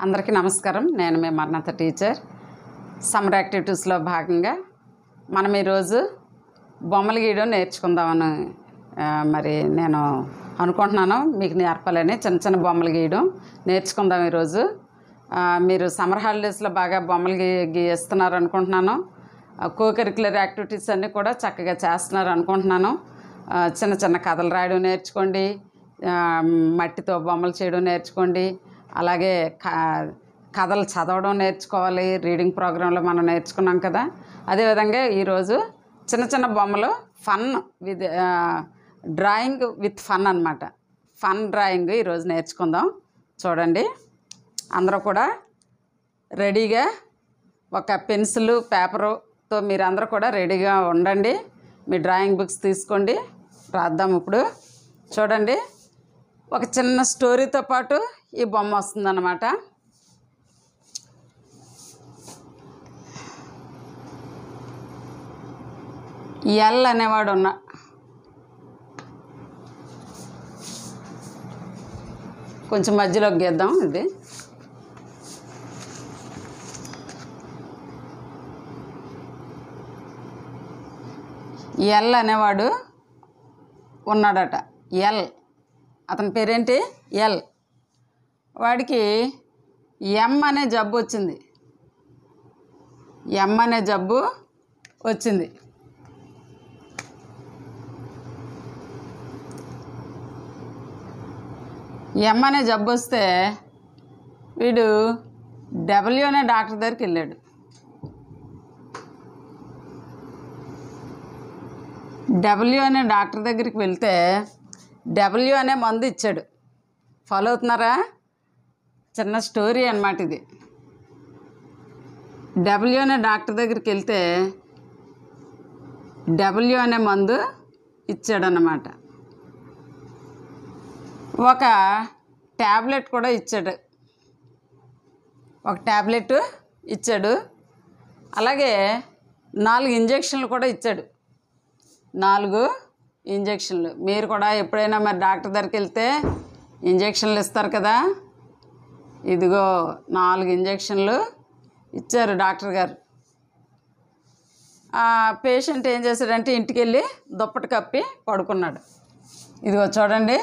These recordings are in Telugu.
అందరికీ నమస్కారం. నేను మీ మర్ణత టీచర్. సమ్మర్ యాక్టివిటీస్లో భాగంగా మనం ఈరోజు బొమ్మలు గీయడం నేర్చుకుందామని మరి నేను అనుకుంటున్నాను. మీకు నేర్పాలని చిన్న చిన్న బొమ్మలు గీయడం నేర్చుకుందాం ఈరోజు. మీరు సమ్మర్ హాలిడేస్లో బాగా బొమ్మలు గీస్తున్నారు అనుకుంటున్నాను. కోకరిక్యులర్ యాక్టివిటీస్ అన్నీ కూడా చక్కగా చేస్తున్నారు అనుకుంటున్నాను. చిన్న చిన్న కథలు రాయడం నేర్చుకోండి, మట్టితో బొమ్మలు చేయడం నేర్చుకోండి, అలాగే కథలు చదవడం నేర్చుకోవాలి. రీడింగ్ ప్రోగ్రాంలో మనం నేర్చుకున్నాం కదా. అదేవిధంగా ఈరోజు చిన్న చిన్న బొమ్మలు fun with drawing with fun అన్నమాట. ఫన్ డ్రాయింగ్ ఈరోజు నేర్చుకుందాం. చూడండి, అందరూ కూడా రెడీగా ఒక పెన్సిల్ పేపరుతో మీరందరూ కూడా రెడీగా ఉండండి. మీ డ్రాయింగ్ బుక్స్ తీసుకోండి, రాద్దాం. ఇప్పుడు చూడండి, ఒక చిన్న స్టోరీతో పాటు ఈ బొమ్మ వస్తుందన్నమాట. ఎల్ అనేవాడు కొంచెం మధ్యలోకి గీద్దాం. ఇది ఎల్ అనేవాడు ఉన్నాడట. ఎల్, అతని పేరేంటి? ఎల్. వాడికి ఎం అనే జబ్బు వచ్చింది. ఎం అనే జబ్బు వచ్చింది. ఎం అనే జబ్బు వస్తే వీడు డబ్ల్యూ అనే డాక్టర్ దగ్గరికి వెళ్ళాడు. డబ్ల్యూ అనే డాక్టర్ దగ్గరికి వెళ్తే డబ్ల్యూ అనే మందు ఇచ్చాడు. ఫాలో అవుతున్నారా? చిన్న స్టోరీ అన్నమాట ఇది. డబ్ల్యూ అనే డాక్టర్ దగ్గరికి వెళ్తే డబ్ల్యూ అనే మందు ఇచ్చాడన్నమాట. ఒక ట్యాబ్లెట్ కూడా ఇచ్చాడు. ఒక ట్యాబ్లెట్ ఇచ్చాడు. అలాగే 4 ఇంజెక్షన్లు కూడా ఇచ్చాడు. 4 ఇంజెక్షన్లు. మీరు కూడా ఎప్పుడైనా మరి డాక్టర్ దగ్గరికి వెళ్తే ఇంజెక్షన్లు ఇస్తారు కదా. ఇదిగో 4 ఇంజెక్షన్లు ఇచ్చారు డాక్టర్ గారు. ఆ పేషెంట్ ఏం చేశాడంటే ఇంటికి వెళ్ళి దుప్పటి కప్పి పడుకున్నాడు. ఇదిగో చూడండి,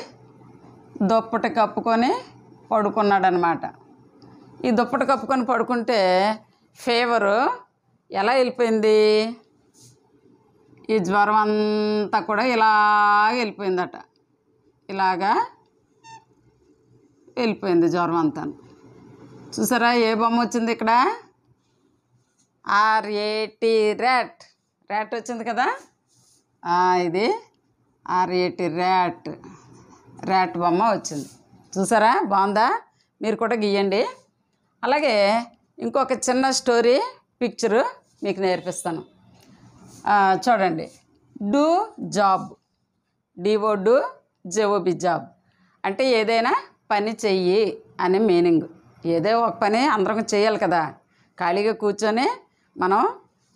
దుప్పటి కప్పుకొని పడుకున్నాడు అనమాట. ఈ దుప్పటి కప్పుకొని పడుకుంటే ఫీవరు ఎలా వెళ్ళిపోయింది? ఈ జ్వరం అంతా కూడా ఇలాగ వెళ్ళిపోయిందట. ఇలాగా వెళ్ళిపోయింది జ్వరం అంతా. చూసారా ఏ బొమ్మ వచ్చింది ఇక్కడ? RAT, rat. ర్యాట్ వచ్చింది కదా. ఇది RAT, ర్యాట్ బొమ్మ వచ్చింది. చూసారా, బాగుందా? మీరు కూడా గీయండి. అలాగే ఇంకొక చిన్న స్టోరీ పిక్చరు మీకు నేర్పిస్తాను. చూడండి, do job. DO JOB, job అంటే ఏదైనా పని చెయ్యి అనే మీనింగ్. ఏదో ఒక పని అందరం చేయాలి కదా, ఖాళీగా కూర్చొని మనం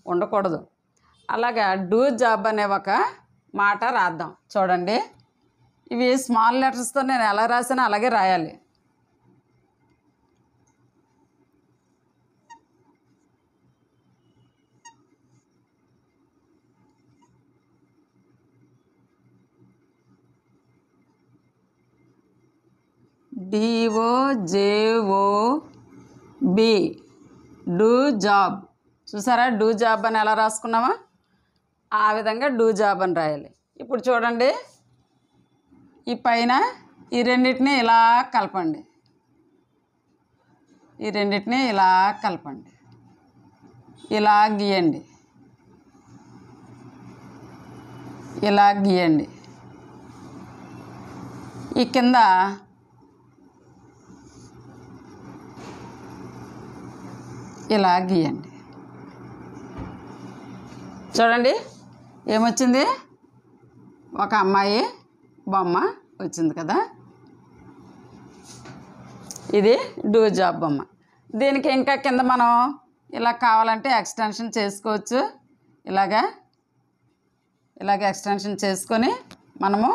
ఉండకూడదు. అలాగా డూ జాబ్ అనే ఒక మాట రాద్దాం. చూడండి, ఇవి స్మాల్ లెటర్స్తో నేను ఎలా రాసానో అలాగే రాయాలి. DOJOB, do job. చూసారా, డూ జాబ్ అని ఎలా రాసుకున్నామా ఆ విధంగా డూ జాబ్ అని రాయాలి. ఇప్పుడు చూడండి, ఈ పైన ఈ రెండింటినీ ఇలా కలపండి. ఈ రెండింటినీ ఇలా కలపండి. ఇలా గీయండి. ఇలా గీయండి. ఈ కింద ఇలా గీయండి. చూడండి ఏమొచ్చింది? ఒక అమ్మాయి బొమ్మ వచ్చింది కదా. ఇది డూ జాబ్ బొమ్మ. దీనికి ఇంకా కింద మనం ఇలా కావాలంటే ఎక్స్టెన్షన్ చేసుకోవచ్చు. ఇలాగ ఎక్స్టెన్షన్ చేసుకొని మనము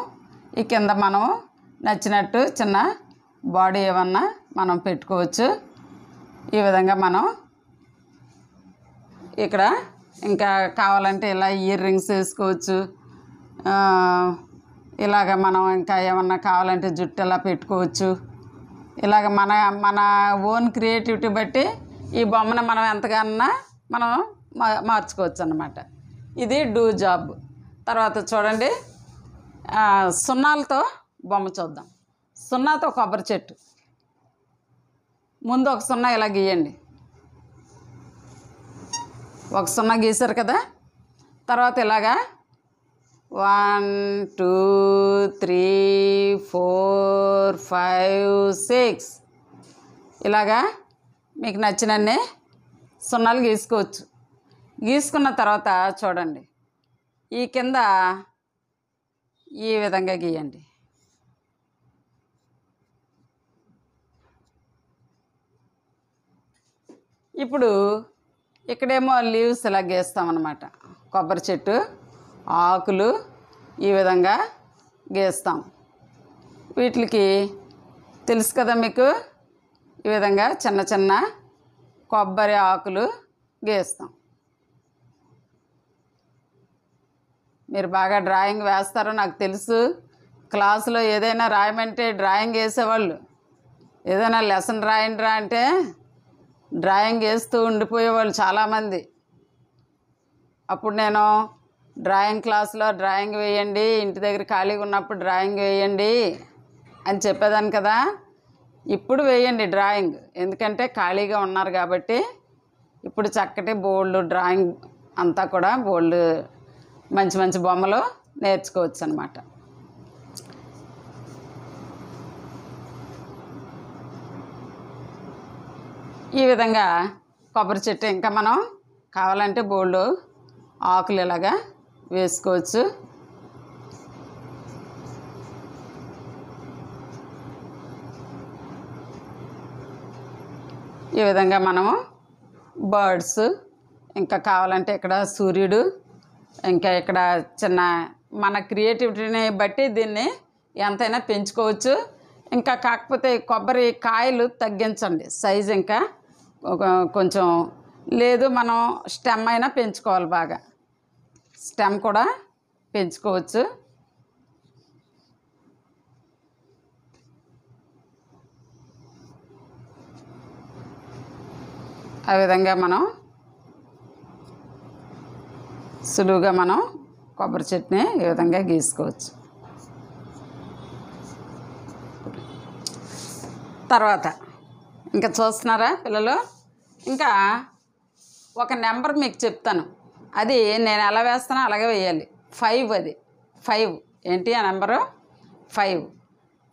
ఈ కింద మనము నచ్చినట్టు చిన్న బాడీ ఏమన్నా మనం పెట్టుకోవచ్చు. ఈ విధంగా మనం ఇక్కడ ఇంకా కావాలంటే ఇలా ఇయర్ రింగ్స్ వేసుకోవచ్చు. ఇలాగ మనం ఇంకా ఏమన్నా కావాలంటే జుట్టు ఇలా పెట్టుకోవచ్చు. ఇలాగ మన మన ఓన్ క్రియేటివిటీ బట్టి ఈ బొమ్మను మనం ఎంతగానన్నా మనం మార్చుకోవచ్చు అన్నమాట. ఇది డూ జాబ్. తర్వాత చూడండి, సున్నాలతో బొమ్మ చూద్దాం. సున్నాతో కొబ్బరి చెట్టు. ముందు ఒక సున్నా ఇలా గీయండి. ఒక సున్నా గీశారు కదా, తర్వాత ఇలాగా 1 2 3 4 5 6 ఇలాగా మీకు నచ్చినన్ని సున్నాలు గీసుకోవచ్చు. గీసుకున్న తర్వాత చూడండి, ఈ కింద ఈ విధంగా గీయండి. ఇప్పుడు ఇక్కడేమో లీవ్స్ ఇలా గీస్తామన్నమాట. కొబ్బరి చెట్టు ఆకులు ఈ విధంగా గీస్తాం. వీటికి తెలుసు కదా మీకు, ఈ విధంగా చిన్న చిన్న కొబ్బరి ఆకులు గీస్తాం. మీరు బాగా డ్రాయింగ్ వేస్తారో నాకు తెలుసు. క్లాసులో ఏదైనా రాయమంటే డ్రాయింగ్ వేసేవాళ్ళు. ఏదైనా లెసన్ రాయండిరా అంటే డ్రాయింగ్ వేస్తూ ఉండిపోయేవాళ్ళు చాలామంది. అప్పుడు నేను డ్రాయింగ్ క్లాస్లో డ్రాయింగ్ వేయండి, ఇంటి దగ్గర ఖాళీగా ఉన్నప్పుడు డ్రాయింగ్ వేయండి అని చెప్పేదాన్ని కదా. ఇప్పుడు వేయండి డ్రాయింగ్, ఎందుకంటే ఖాళీగా ఉన్నారు కాబట్టి. ఇప్పుడు చక్కటి బోల్డ్ డ్రాయింగ్ అంతా కూడా బోల్డ్ మంచి మంచి బొమ్మలు నేర్చుకోవచ్చు అన్నమాట. ఈ విధంగా కొబ్బరి చెట్టు ఇంకా మనం కావాలంటే బోల్డ్ ఆకులు ఇలాగా వేసుకోవచ్చు. ఈ విధంగా మనము బర్డ్స్, ఇంకా కావాలంటే ఇక్కడ సూర్యుడు, ఇంకా ఇక్కడ చిన్న మన క్రియేటివిటీని బట్టి దీన్ని ఎంతైనా పెంచుకోవచ్చు. ఇంకా కాకపోతే కొబ్బరి కాయలు తగ్గించండి సైజు, ఇంకా కొంచెం లేదు మనం స్టెమ్ అయినా పెంచుకోవాలి. బాగా స్టెమ్ కూడా పెంచుకోవచ్చు. ఆ విధంగా మనం సులువుగా మనం కొబ్బరి చెట్టుని ఈ విధంగా గీసుకోవచ్చు. తర్వాత ఇంకా చూస్తున్నారా పిల్లలు, ఇంకా ఒక నెంబర్ మీకు చెప్తాను. అది నేను ఎలా వేస్తానో అలాగే వేయాలి. 5 అది 5 ఏంటి ఆ నెంబరు 5.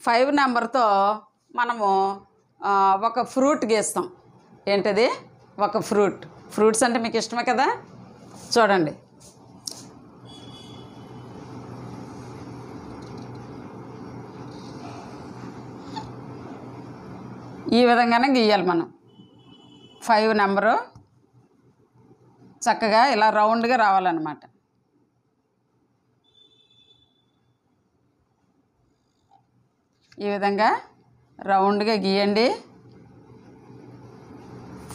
5 నెంబర్తో మనము ఒక ఫ్రూట్ గీస్తాం. ఏంటది? ఒక ఫ్రూట్స్ అంటే మీకు ఇష్టమే కదా. చూడండి, ఈ విధంగానే గీయాలి మనం. 5 నెంబరు చక్కగా ఇలా రౌండ్గా రావాలన్నమాట. ఈ విధంగా రౌండ్గా గీయండి.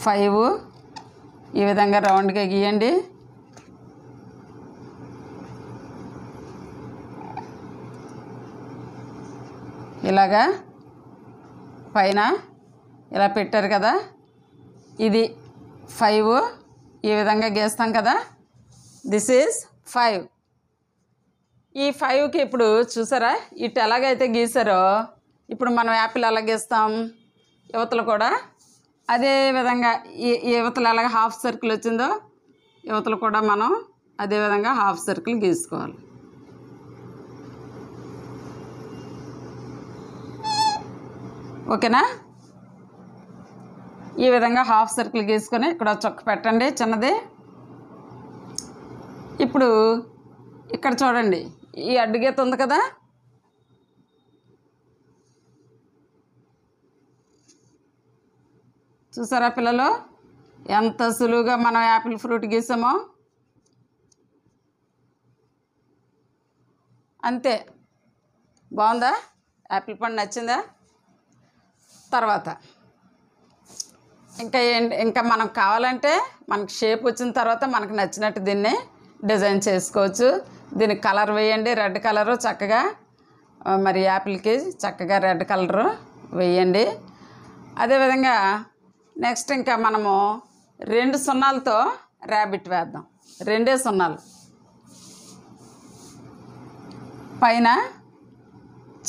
5 ఈ విధంగా రౌండ్గా గీయండి. ఇలాగా పైన ఇలా పెట్టారు కదా, ఇది 5 ఈ విధంగా గీస్తాం కదా. This is 5. ఈ 5కి ఇప్పుడు చూసారా ఇటు ఎలాగైతే గీసారో ఇప్పుడు మనం యాపిల్ ఎలా గీస్తాం, యువతలు కూడా అదే విధంగా ఈ యువతలు ఎలాగ హాఫ్ సర్కిల్ వచ్చిందో యువతలు కూడా మనం అదే విధంగా హాఫ్ సర్కిల్ గీసుకోవాలి. ఓకేనా? ఈ విధంగా హాఫ్ సర్కిల్ గీసుకొని ఇక్కడ చొక్క పెట్టండి చిన్నది. ఇప్పుడు ఇక్కడ చూడండి, ఈ అడ్డుగీత ఉంది కదా, చూసారా పిల్లలు ఎంత సులువుగా మనం యాపిల్ ఫ్రూట్ గీసామో. అంతే. బాగుందా? యాపిల్ పండు నచ్చిందా? తర్వాత ఇంకా మనకు కావాలంటే మనకి షేప్ వచ్చిన తర్వాత మనకు నచ్చినట్టు దీన్ని డిజైన్ చేసుకోవచ్చు. దీనికి కలర్ వేయండి, రెడ్ కలరు చక్కగా, మరి యాపిల్కి చక్కగా రెడ్ కలరు వేయండి. అదేవిధంగా నెక్స్ట్ ఇంకా మనము 2 సున్నాలతో ర్యాబిట్ వేద్దాం. 2 సున్నాలు, పైన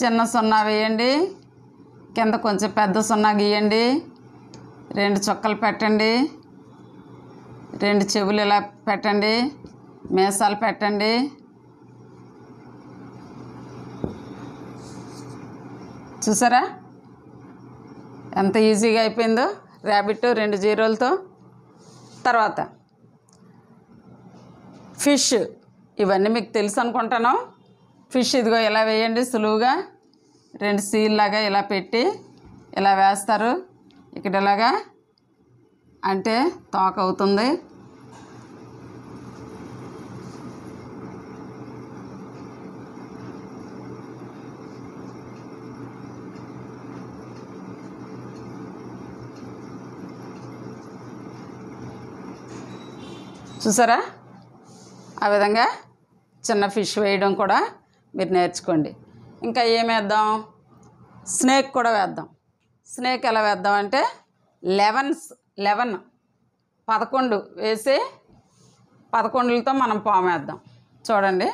చిన్న సున్నా వేయండి, కింద కొంచెం పెద్ద సున్నా గీయండి, 2 చుక్కలు పెట్టండి, 2 చెవులు ఇలా పెట్టండి, మీసాలు పెట్టండి. చూసారా ఎంత ఈజీగా అయిపోయిందో ర్యాబిట్ 2 జీరోలతో. తర్వాత ఫిష్, ఇవన్నీ మీకు తెలుసు అనుకుంటాను. ఫిష్ ఇదిగో ఇలా వేయండి, సులువుగా 2 సీల్ లాగా ఇలా పెట్టి ఇలా వేస్తారు. ఇక్కడ ఇలాగా అంటే తోక అవుతుంది. చూసారా, ఆ విధంగా చిన్న ఫిష్ వేయడం కూడా మీరు నేర్చుకోండి. ఇంకా ఏం వేద్దాం, స్నేక్ కూడా వేద్దాం. స్నేక్ ఎలా వేద్దాం అంటే 11 వేసి 11లతో మనం పాము వేద్దాం. చూడండి,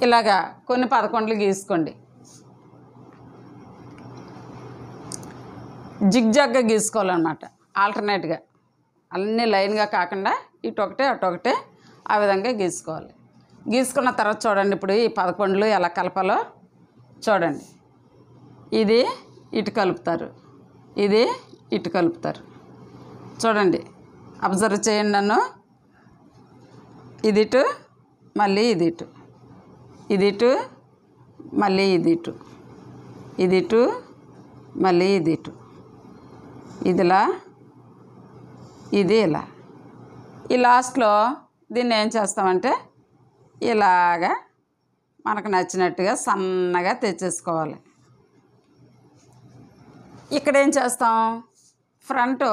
ఇలాగా కొన్ని 11లు గీసుకోండి. జిగ్జాగ్గా గీసుకోవాలన్నమాట, ఆల్టర్నేట్గా, అన్నీ లైన్గా కాకుండా ఇటొకటే అటొకటే ఆ విధంగా గీసుకోవాలి. గీసుకున్న తర్వాత చూడండి, ఇప్పుడు ఈ 11లు ఎలా కలపాలో చూడండి. ఇది ఇటు కలుపుతారు, ఇది ఇటు కలుపుతారు. చూడండి, అబ్జర్వ్ చేయండి నన్ను. ఇది ఇటు, మళ్ళీ ఇది ఇటు, ఇది ఇటు, మళ్ళీ ఇది ఇటు, ఇది ఇటు, మళ్ళీ ఇది ఇటు, ఇదిలా, ఇది ఇలా. ఈ లాస్ట్లో దీన్ని ఏం చేస్తామంటే ఇలాగా మనకు నచ్చినట్టుగా సన్నగా తెచ్చేసుకోవాలి. ఇక్కడ ఏం చేస్తాం, ఫ్రంట్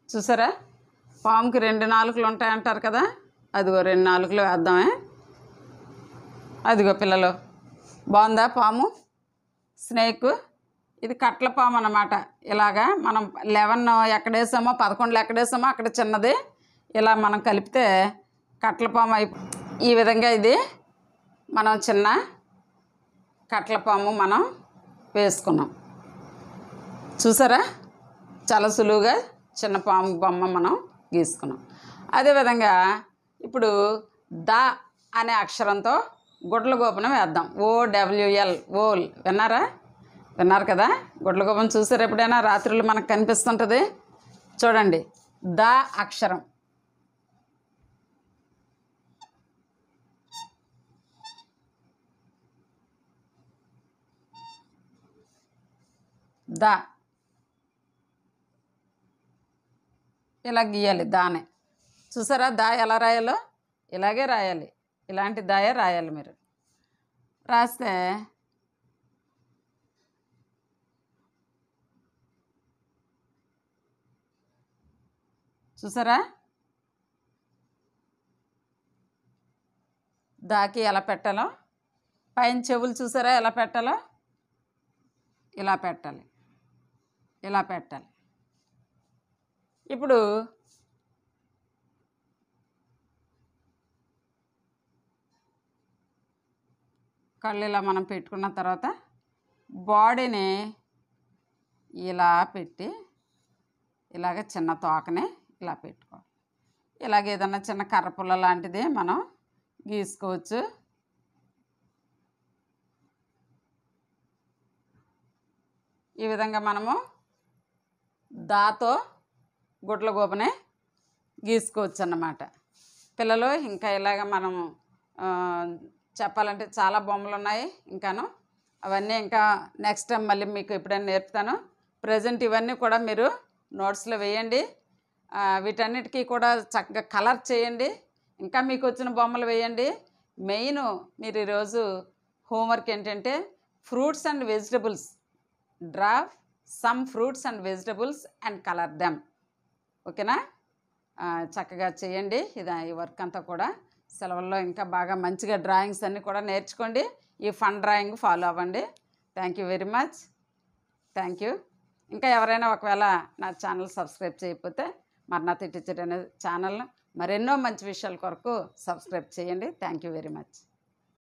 చూసారా, పాముకి 2 నాలుకలు ఉంటాయంటారు కదా, అదిగో 2 నాలుకలు వేద్దామే. అదిగో పిల్లలు, బాగుందా పాము, స్నేక్. ఇది కట్ల పాము అన్నమాట. ఇలాగా మనం 11 ఎక్కడేసామో 11 ఎక్కడేసామో అక్కడ చిన్నది ఇలా మనం కలిపితే కట్ల పాము ఈ విధంగా ఇది మనం చిన్న కట్ల పాము మనం వేసుకున్నాం. చూసారా, చాలా సులువుగా చిన్న పాము బొమ్మ మనం గీసుకున్నాం. అదేవిధంగా ఇప్పుడు ద అనే అక్షరంతో గుడ్ల గోపును వేద్దాం. OWL, owl. విన్నారు కదా, గుడ్ల గోపును చూసారు ఎప్పుడైనా? రాత్రులు మనకు కనిపిస్తుంటుంది చూడండి. ద అక్షరం, ద ఇలా గీయాలి. దానే చూసారా, దా ఎలా రాయాలో ఇలాగే రాయాలి. ఇలాంటి దాయే రాయాలి. మీరు రాస్తే చూసారా, దాకి ఎలా పెట్టాలో, పైన చెవులు చూసారా ఎలా పెట్టాలో, ఇలా పెట్టాలి, ఇలా పెట్టాలి. ఇప్పుడు కళ్ళు ఇలా మనం పెట్టుకున్న తర్వాత బాడీని ఇలా పెట్టి ఇలాగ చిన్న తోకని ఇలా పెట్టుకోవాలి. ఇలాగ ఏదన్నా చిన్న కర్రపుల్ల లాంటిది మనం గీసుకోవచ్చు. ఈ విధంగా మనము దాతో గుడ్ల గోపనే గీసుకోవచ్చు అన్నమాట. పిల్లలు ఇంకా ఇలాగ మనము చెప్పాలంటే చాలా బొమ్మలు ఉన్నాయి ఇంకాను. అవన్నీ ఇంకా నెక్స్ట్ టైం మళ్ళీ మీకు ఎప్పుడైనా నేర్పుతాను. ప్రజెంట్ ఇవన్నీ కూడా మీరు నోట్స్లో వేయండి. వీటన్నిటికీ కూడా చక్కగా కలర్ చేయండి. ఇంకా మీకు వచ్చిన బొమ్మలు వేయండి. మెయిన్ మీరు ఈరోజు హోంవర్క్ ఏంటంటే fruits and vegetables, draw some fruits and vegetables and colour them. ఓకేనా? చక్కగా చేయండి ఈ వర్క్ అంతా కూడా. సెలవుల్లో ఇంకా బాగా మంచిగా డ్రాయింగ్స్ అన్నీ కూడా నేర్చుకోండి. ఈ ఫన్ డ్రాయింగ్ ఫాలో అవ్వండి. Thank you very much. Thank you. ఇంకా ఎవరైనా ఒకవేళ నా ఛానల్ సబ్స్క్రైబ్ చేయకపోతే మర్నాథ టీచర్ అనే ఛానల్ను మరెన్నో మంచి విషయాల కొరకు సబ్స్క్రైబ్ చేయండి. Thank you very much.